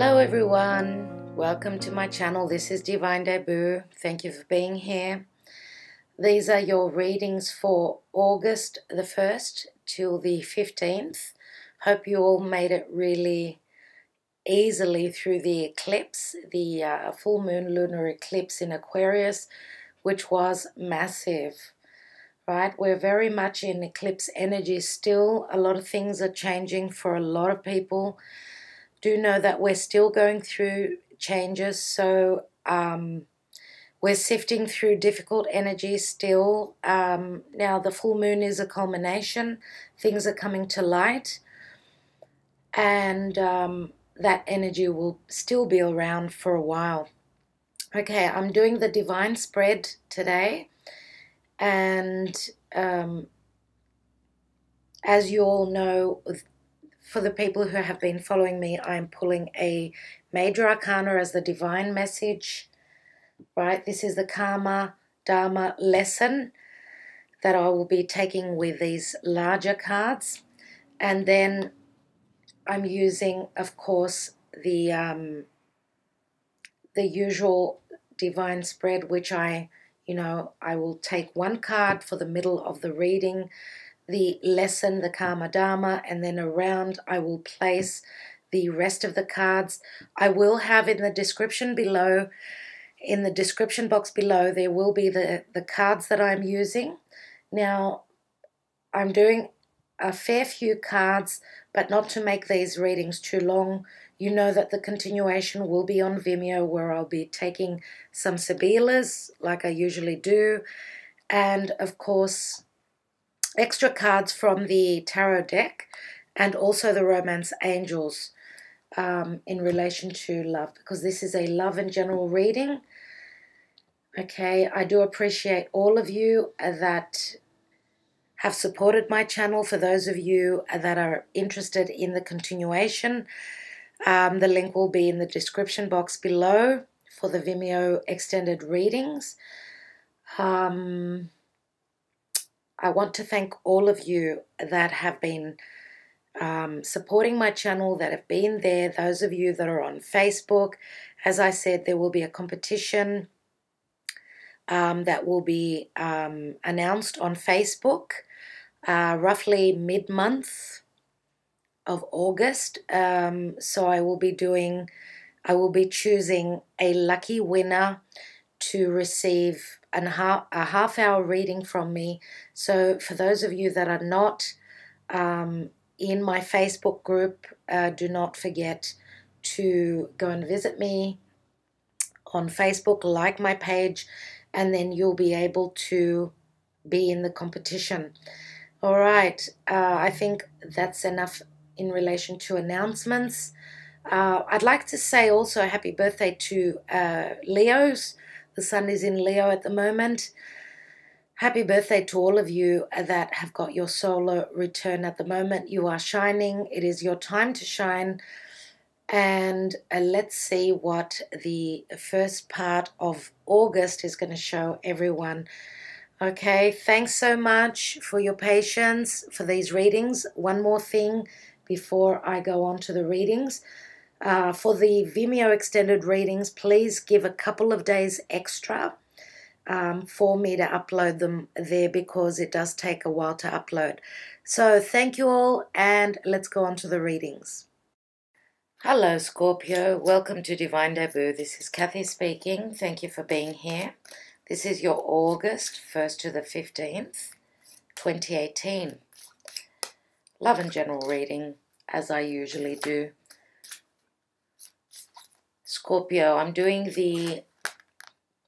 Hello everyone, welcome to my channel. This is Divine Debut. Thank you for being here. These are your readings for August the 1st till the 15th. Hope you all made it really easily through the eclipse, the full moon lunar eclipse in Aquarius, which was massive. Right, we're very much in eclipse energy still. A lot of things are changing for a lot of people. Do know that we're still going through changes, so we're sifting through difficult energies still. Now the full moon is a culmination. Things are coming to light, and that energy will still be around for a while. Okay, I'm doing the divine spread today, and as you all know, for the people who have been following me, I'm pulling a major arcana as the divine message, right? This is the karma, dharma lesson that I will be taking with these larger cards. And then I'm using, of course, the usual divine spread, which I will take one card for the middle of the reading, the lesson, the karma dharma, and then around I will place the rest of the cards. I will have in the description below, in the description box below, there will be the cards that I'm using. Now, I'm doing a fair few cards, but not to make these readings too long. You know that the continuation will be on Vimeo, where I'll be taking some Sibilas, like I usually do, and of course extra cards from the tarot deck, and also the romance angels in relation to love, because this is a love and general reading. Okay, I do appreciate all of you that have supported my channel. For those of you that are interested in the continuation, the link will be in the description box below for the Vimeo extended readings. I want to thank all of you that have been supporting my channel, that have been there, those of you that are on Facebook. As I said, there will be a competition that will be announced on Facebook roughly mid-month of August. So I will be choosing a lucky winner to receive a half-hour reading from me. So for those of you that are not in my Facebook group, do not forget to go and visit me on Facebook, like my page, and then you'll be able to be in the competition. All right, I think that's enough in relation to announcements. I'd like to say also happy birthday to Leos. The sun is in Leo at the moment. Happy birthday to all of you that have got your solar return at the moment. You are shining. It is your time to shine. And let's see what the first part of August is going to show everyone. Okay, thanks so much for your patience for these readings. One more thing before I go on to the readings. For the Vimeo extended readings, please give a couple of days extra for me to upload them there, because it does take a while to upload. So thank you all, and let's go on to the readings. Hello Scorpio, welcome to Divine Debut. This is Kathy speaking. Thank you for being here. This is your August 1st to the 15th, 2018. Love and general reading, as I usually do. Scorpio, I'm doing the...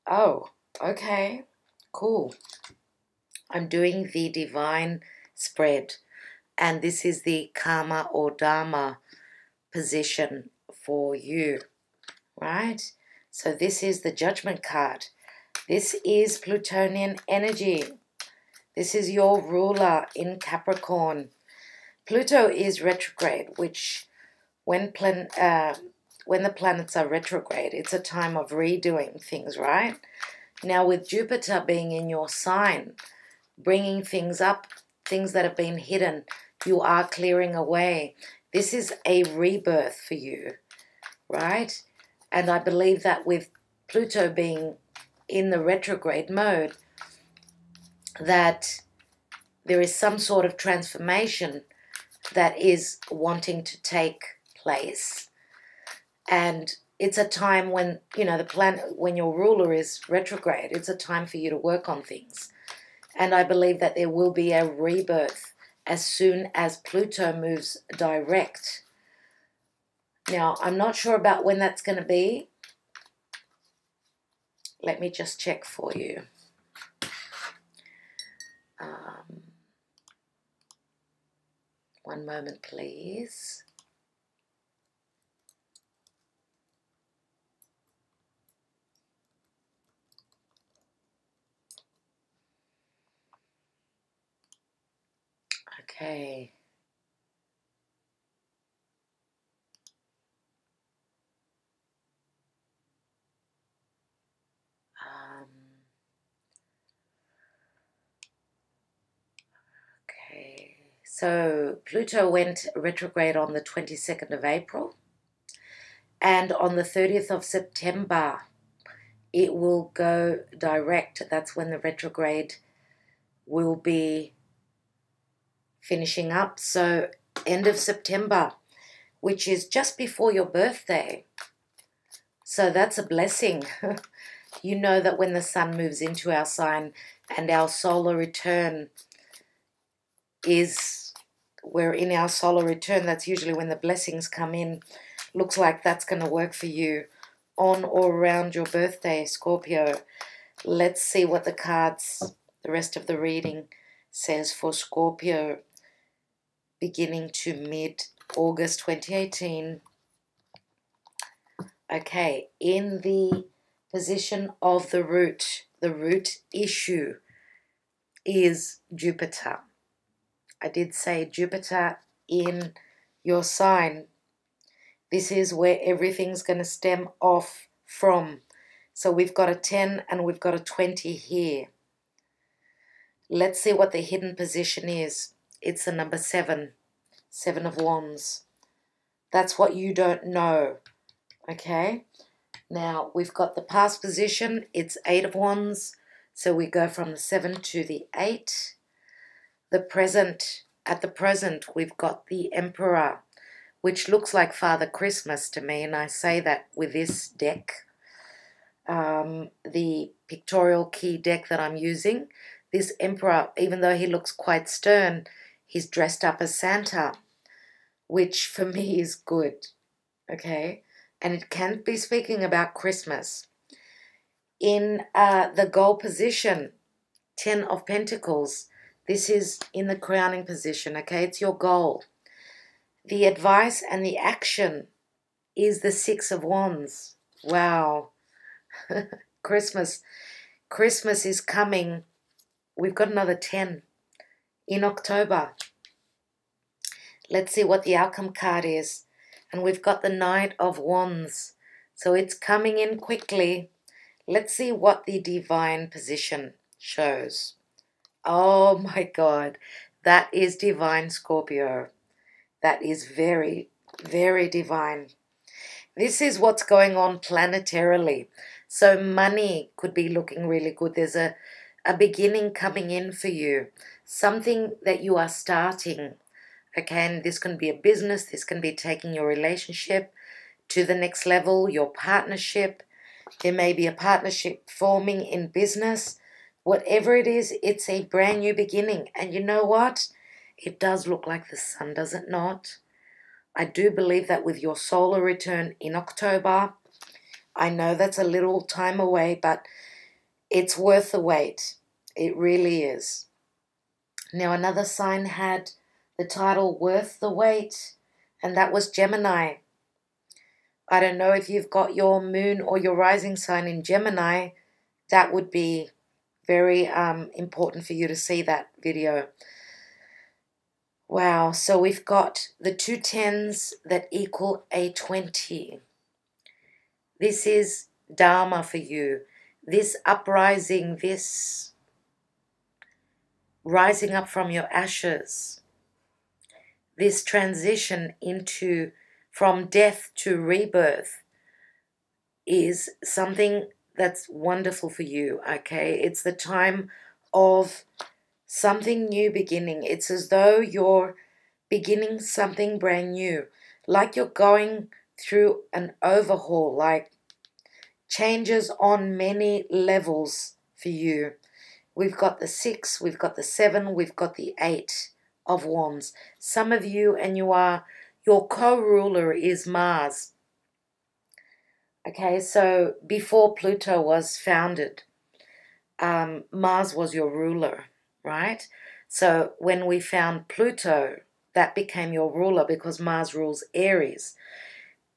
Oh, okay, cool. I'm doing the divine spread, and this is the karma or dharma position for you, right? So this is the judgment card. This is Plutonian energy. This is your ruler in Capricorn. Pluto is retrograde, which when the planets are retrograde, it's a time of redoing things, right? Now with Jupiter being in your sign, bringing things up, things that have been hidden, you are clearing away. This is a rebirth for you, right? And I believe that with Pluto being in the retrograde mode, that there is some sort of transformation that is wanting to take place. And it's a time when, you know, the planet, when your ruler is retrograde, it's a time for you to work on things. And I believe that there will be a rebirth as soon as Pluto moves direct. Now, I'm not sure about when that's going to be. Let me just check for you. One moment, please. Okay. Okay. So Pluto went retrograde on the 22nd of April. And on the 30th of September, it will go direct. That's when the retrograde will be finishing up. So end of September, which is just before your birthday. So that's a blessing. You know that when the sun moves into our sign and our solar return we're in our solar return, that's usually when the blessings come in. Looks like that's going to work for you on or around your birthday, Scorpio. Let's see what the cards, the rest of the reading says for Scorpio beginning to mid-August 2018. Okay, in the position of the root issue is Jupiter. I did say Jupiter in your sign. This is where everything's going to stem off from. So we've got a 10 and we've got a 20 here. Let's see what the hidden position is. It's the number 7, 7 of Wands. That's what you don't know. Okay, now we've got the past position, it's 8 of Wands, so we go from the 7 to the 8. The present, at the present, we've got the Emperor, which looks like Father Christmas to me, and I say that with this deck, the Pictorial key deck that I'm using. This Emperor, even though he looks quite stern, he's dressed up as Santa, which for me is good, okay? And it can be speaking about Christmas. In the goal position, 10 of Pentacles, this is in the crowning position, okay? It's your goal. The advice and the action is the 6 of Wands. Wow. Christmas is coming. We've got another 10 in October. Let's see what the outcome card is. And we've got the Knight of Wands. So it's coming in quickly. Let's see what the divine position shows. Oh my God. That is divine, Scorpio. That is very, very divine. This is what's going on planetarily. So money could be looking really good. There's a beginning coming in for you. Something that you are starting. Okay, and this can be a business. This can be taking your relationship to the next level, your partnership. There may be a partnership forming in business. Whatever it is, it's a brand new beginning. And you know what? It does look like the sun, does it not? I do believe that with your solar return in October, I know that's a little time away, but it's worth the wait. It really is. Now, another sign had the title Worth the Wait, and that was Gemini. I don't know if you've got your moon or your rising sign in Gemini. That would be very important for you to see that video. Wow, so we've got the 2 10s that equal a 20. This is Dharma for you. This uprising, this rising up from your ashes, this transition into from death to rebirth is something that's wonderful for you, okay? It's the time of something new beginning. It's as though you're beginning something brand new, like you're going through an overhaul, like changes on many levels for you. We've got the 6, we've got the 7, we've got the 8 of Wands. Some of you, and your co-ruler is Mars. Okay, so before Pluto was founded, Mars was your ruler, right? So when we found Pluto, that became your ruler because Mars rules Aries.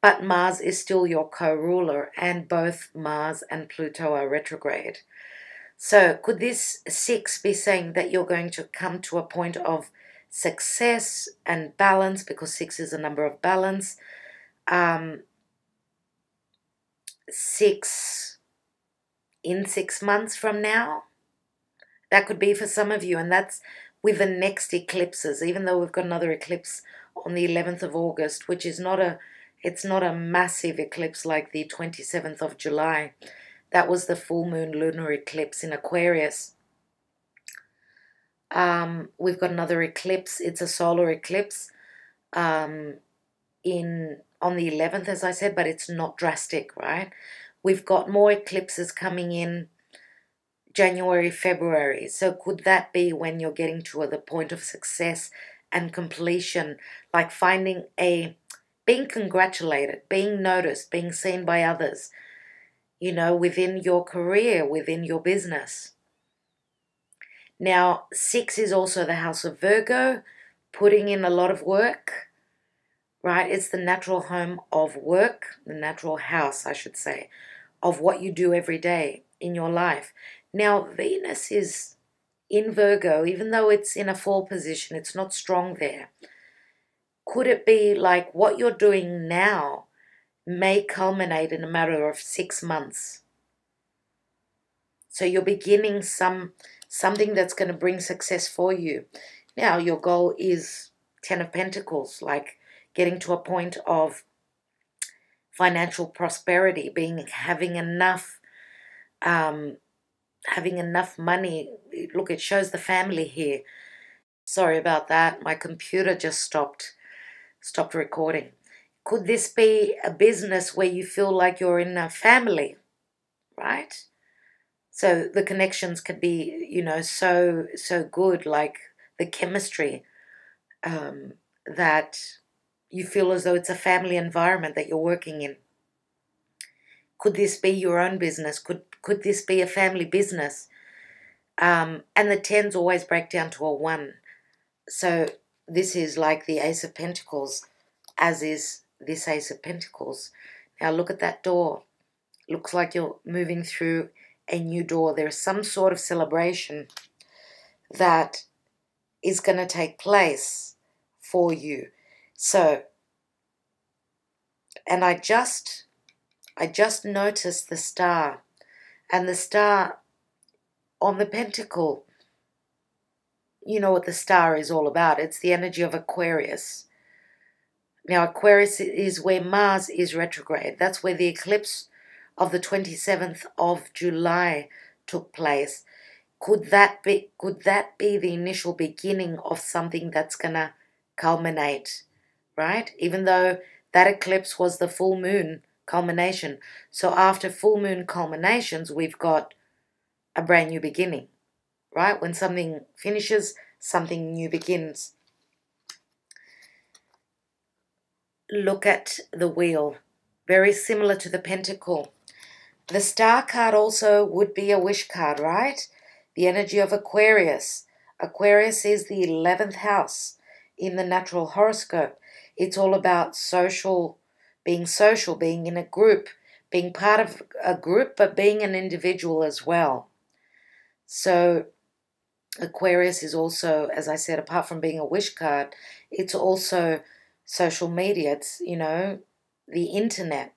But Mars is still your co-ruler, and both Mars and Pluto are retrograde. So could this 6 be saying that you're going to come to a point of success and balance, because 6 is a number of balance? 6 in 6 months from now? That could be for some of you, and that's with the next eclipses, even though we've got another eclipse on the 11th of August, which is not a massive eclipse like the 27th of July. That was the full moon lunar eclipse in Aquarius. We've got another eclipse. It's a solar eclipse on the 11th, as I said, but it's not drastic, right? We've got more eclipses coming in January, February. So could that be when you're getting to the point of success and completion, like being congratulated, being noticed, being seen by others, you know, within your career, within your business? Now, 6 is also the house of Virgo, putting in a lot of work, right? It's the natural home of work, the natural house, I should say, of what you do every day in your life. Now, Venus is in Virgo, even though it's in a fall position, it's not strong there. Could it be like what you're doing now may culminate in a matter of 6 months? So you're beginning something that's going to bring success for you. Now, your goal is 10 of Pentacles, like getting to a point of financial prosperity, having enough money. Look, it shows the family here. Sorry about that. My computer just stopped recording. Could this be a business where you feel like you're in a family, right? So the connections could be, you know, so good, like the chemistry, that you feel as though it's a family environment that you're working in. Could this be your own business? Could this be a family business? And the 10s always break down to a 1. So this is like the Ace of Pentacles, as is this Ace of Pentacles. Now look at that door. Looks like you're moving through a new door. There's some sort of celebration that is going to take place for you. So, and I just noticed the star, and the star on the pentacle, you know what the star is all about. It's the energy of Aquarius. Now, Aquarius is where Mars is retrograde. That's where the eclipse of the 27th of July took place. Could that be the initial beginning of something that's going to culminate, right? Even though that eclipse was the full moon culmination. So after full moon culminations, we've got a brand new beginning, right? When something finishes, something new begins. Look at the wheel. Very similar to the pentacle. The star card also would be a wish card, right? The energy of Aquarius. Aquarius is the 11th house in the natural horoscope. It's all about being in a group, being part of a group, but being an individual as well. So Aquarius is also, as I said, apart from being a wish card, it's also social media. It's, you know, the internet.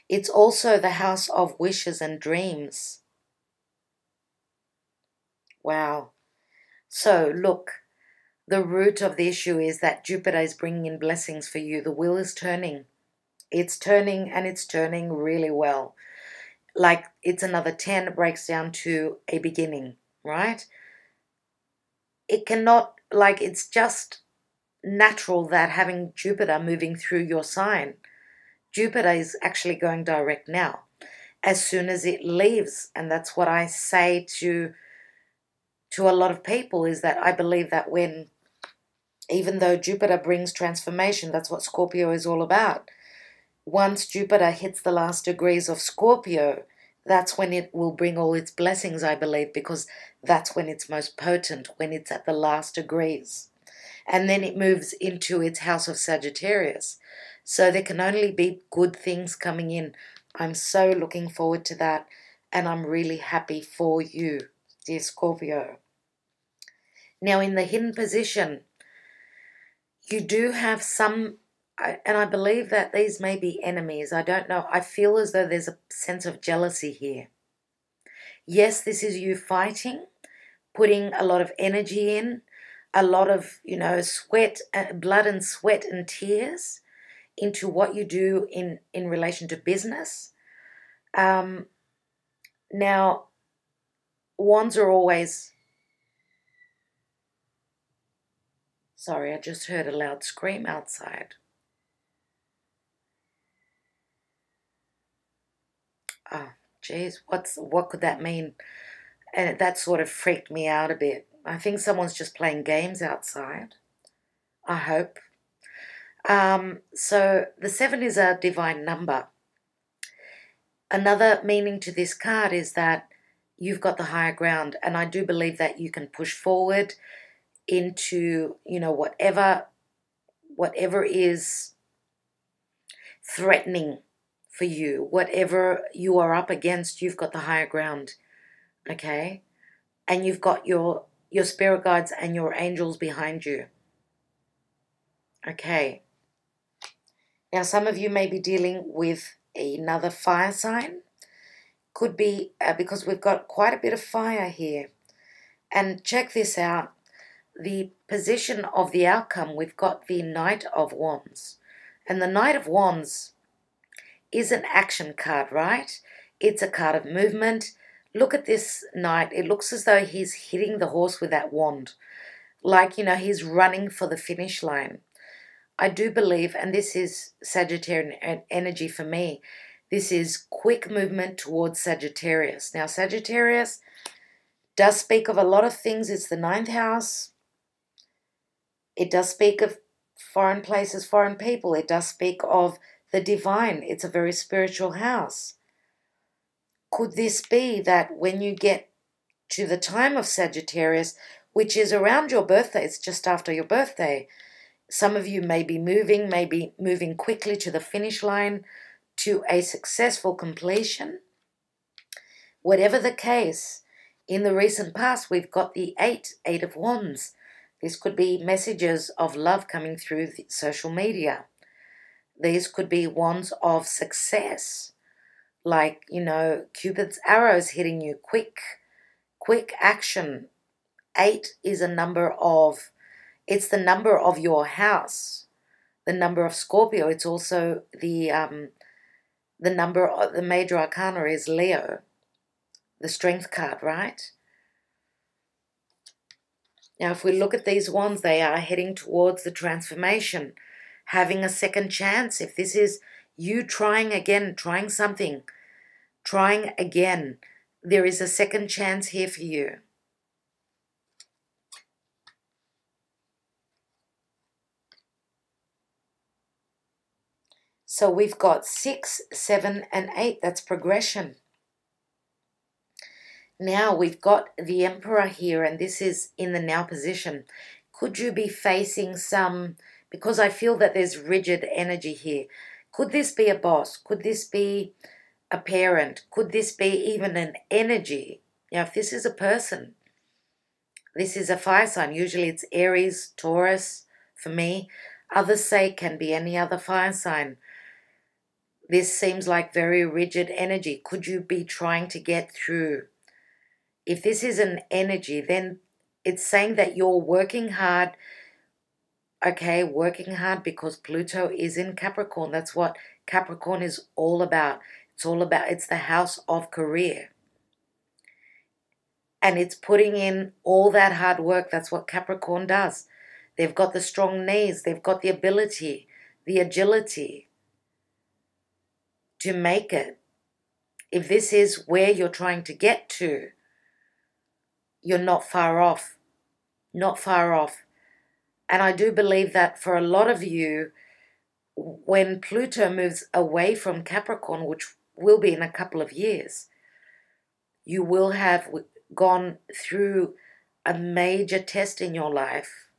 It's also the house of wishes and dreams. Wow. So look, the root of the issue is that Jupiter is bringing in blessings for you. The wheel is turning. It's turning, and it's turning really well. Like it's another 10, it breaks down to a beginning, right? It cannot, like, it's just natural that having Jupiter moving through your sign, Jupiter is actually going direct now. As soon as it leaves, and that's what I say to a lot of people, is that I believe that when, even though Jupiter brings transformation, that's what Scorpio is all about. Once Jupiter hits the last degrees of Scorpio, that's when it will bring all its blessings, I believe, because that's when it's most potent, when it's at the last degrees. And then it moves into its house of Sagittarius. So there can only be good things coming in. I'm so looking forward to that, and I'm really happy for you, dear Scorpio. Now, in the hidden position, you do have some, and I believe that these may be enemies. I don't know. I feel as though there's a sense of jealousy here. Yes, this is you fighting, putting a lot of energy in, a lot of, sweat, blood and sweat and tears into what you do in relation to business. Now, wands are always... Sorry, I just heard a loud scream outside. Oh, geez, what could that mean? And that sort of freaked me out a bit. I think someone's just playing games outside. I hope. So the 7 is a divine number. Another meaning to this card is that you've got the higher ground, and I do believe that you can push forward into, whatever is threatening for you, whatever you are up against, you've got the higher ground, okay? And you've got your spirit guides and your angels behind you, okay? Now, some of you may be dealing with another fire sign. Could be because we've got quite a bit of fire here. And check this out. The position of the outcome, we've got the Knight of Wands. And the Knight of Wands is an action card, right? It's a card of movement. Look at this knight. It looks as though he's hitting the horse with that wand. Like, he's running for the finish line. I do believe, and this is Sagittarian energy for me, this is quick movement towards Sagittarius. Now, Sagittarius does speak of a lot of things. It's the 9th house. It does speak of foreign places, foreign people. It does speak of the divine. It's a very spiritual house. Could this be that when you get to the time of Sagittarius, which is around your birthday, it's just after your birthday, some of you may be moving quickly to the finish line, to a successful completion. Whatever the case, in the recent past, we've got the 8 of Wands. This could be messages of love coming through the social media. These could be wands of success, like, Cupid's arrows hitting you, quick action. 8 is a number of, it's the number of your house, the number of Scorpio. It's also the number of the major arcana is Leo, the strength card, right? Now, if we look at these wands, they are heading towards the transformation, having a second chance. If this is you trying again, trying something, trying again, there is a second chance here for you. So we've got 6, 7, and 8. That's progression. Now we've got the Emperor here, and this is in the now position. Could you be facing some, because I feel that there's rigid energy here. Could this be a boss? Could this be a parent? Could this be even an energy? Now, if this is a person, this is a fire sign. Usually it's Aries, Taurus for me. Others say it can be any other fire sign. This seems like very rigid energy. Could you be trying to get through? If this is an energy, then It's saying that you're working hard, okay, working hard because Pluto is in Capricorn. That's what Capricorn is all about. It's the house of career. And it's putting in all that hard work. That's what Capricorn does. They've got the strong knees. They've got the ability, the agility to make it. If this is where you're trying to get to, you're not far off. Not far off. And I do believe that for a lot of you, when Pluto moves away from Capricorn, which will be in a couple of years, you will have gone through a major test in your life,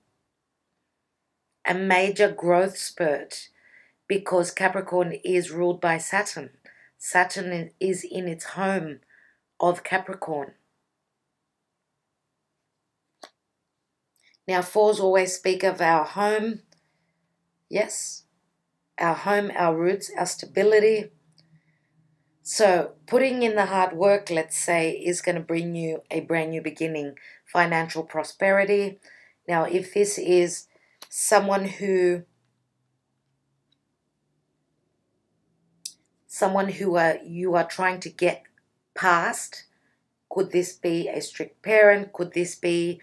a major growth spurt, because Capricorn is ruled by Saturn. Saturn is in its home of Capricorn. Now, fours always speak of our home. Yes, our home, our roots, our stability. So putting in the hard work, let's say, is going to bring you a brand new beginning, financial prosperity. Now, if this is someone who you are trying to get past, could this be a strict parent? Could this be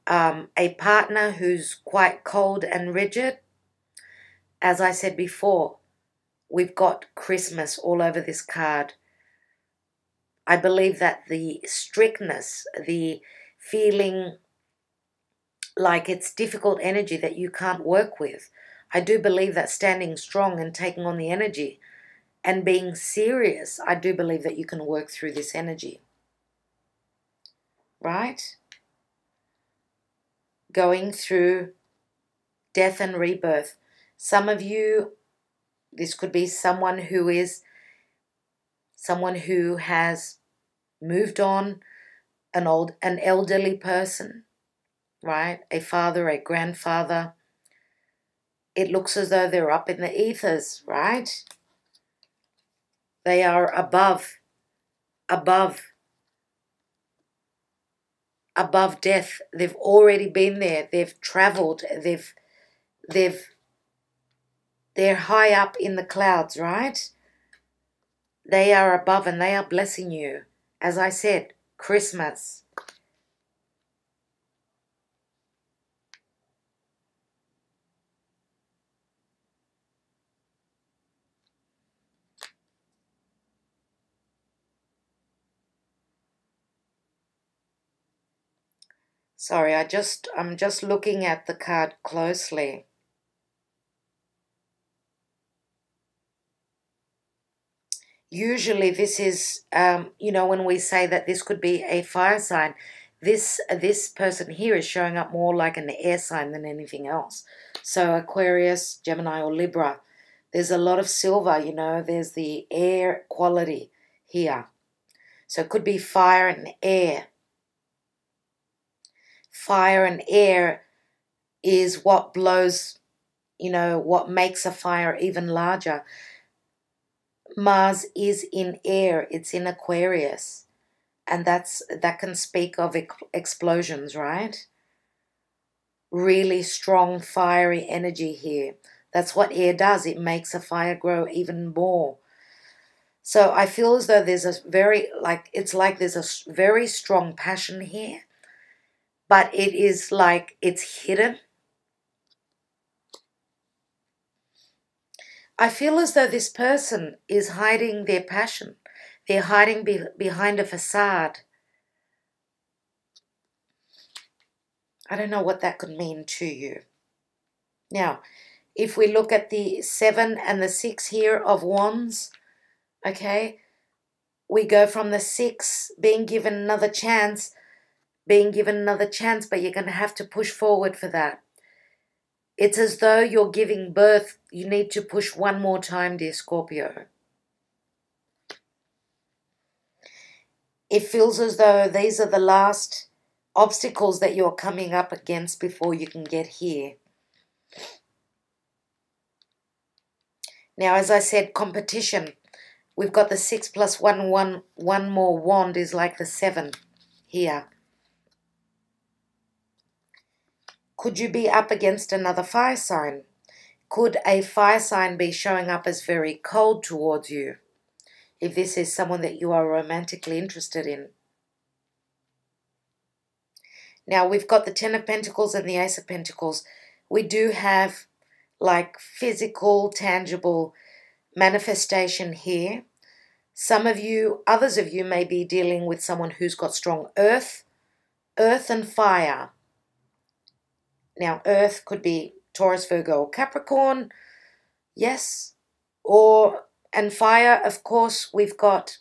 a partner who's quite cold and rigid? As I said before, we've got Christmas all over this card. I believe that the strictness, the feeling like it's difficult energy that you can't work with, I do believe that standing strong and taking on the energy and being serious, I do believe that you can work through this energy. Right? Going through death and rebirth. Some of you, this could be someone who has moved on, an elderly person, right? A father, a grandfather. It looks as though they're up in the ethers, right? They are above death. They've already been there. They've traveled. They're high up in the clouds, right? They are above and they are blessing you. As I said, Christmas. Sorry, I'm just looking at the card closely. Usually this is, when we say that this could be a fire sign, this person here is showing up more like an air sign than anything else. So Aquarius, Gemini, or Libra, there's a lot of silver, there's the air quality here. So it could be fire and air. Fire and air is what blows, what makes a fire even larger. Mars is in air, it's in Aquarius, and that can speak of explosions, right? Really strong fiery energy here. That's what air does. It makes a fire grow even more. So I feel as though there's there's a very strong passion here, but it is like it's hidden. I feel as though this person is hiding their passion. They're hiding behind a facade. I don't know what that could mean to you. Now, if we look at the 7 and the 6 here of Wands, okay, we go from the 6 being given another chance, but you're going to have to push forward for that. It's as though you're giving birth. You need to push one more time, dear Scorpio. It feels as though these are the last obstacles that you're coming up against before you can get here. Now, as I said, competition. We've got the 6 plus 1, one more wand is like the 7 here. Could you be up against another fire sign? Could a fire sign be showing up as very cold towards you? If this is someone that you are romantically interested in. Now, we've got the Ten of Pentacles and the Ace of Pentacles. We do have like physical, tangible manifestation here. Some of you, others of you may be dealing with someone who's got strong earth and fire. Now, earth could be Taurus, Virgo, or Capricorn. Yes. And fire, of course, we've got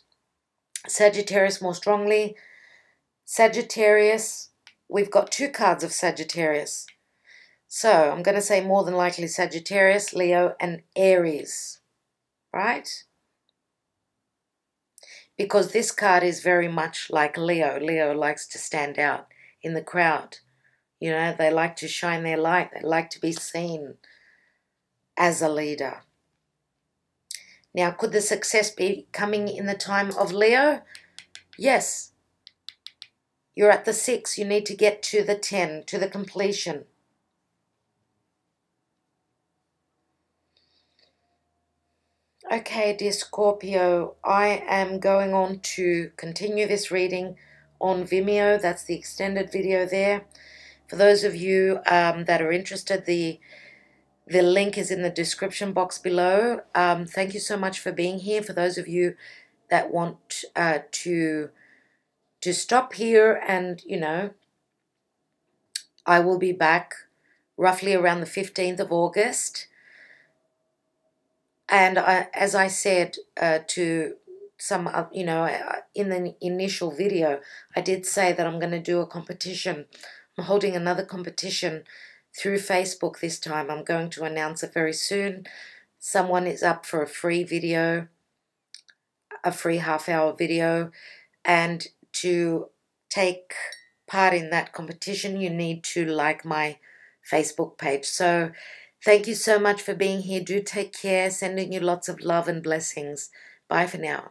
Sagittarius more strongly. Sagittarius, we've got 2 cards of Sagittarius. So I'm going to say more than likely Sagittarius, Leo, and Aries, right? Because this card is very much like Leo. Leo likes to stand out in the crowd. You know, they like to shine their light. They like to be seen as a leader. Now, could the success be coming in the time of Leo? Yes. You're at the 6. You need to get to the 10, to the completion. Okay, dear Scorpio, I am going on to continue this reading on Vimeo. That's the extended video there. For those of you that are interested, the link is in the description box below. Thank you so much for being here. For those of you that want to stop here, and, you know, I will be back roughly around the 15th of August. And as I said to some, you know, in the initial video, I did say that I'm going to do a competition. I'm holding another competition through Facebook this time. I'm going to announce it very soon. Someone is up for a free video, a free half-hour video. And to take part in that competition, you need to like my Facebook page. So thank you so much for being here. Do take care. Sending you lots of love and blessings. Bye for now.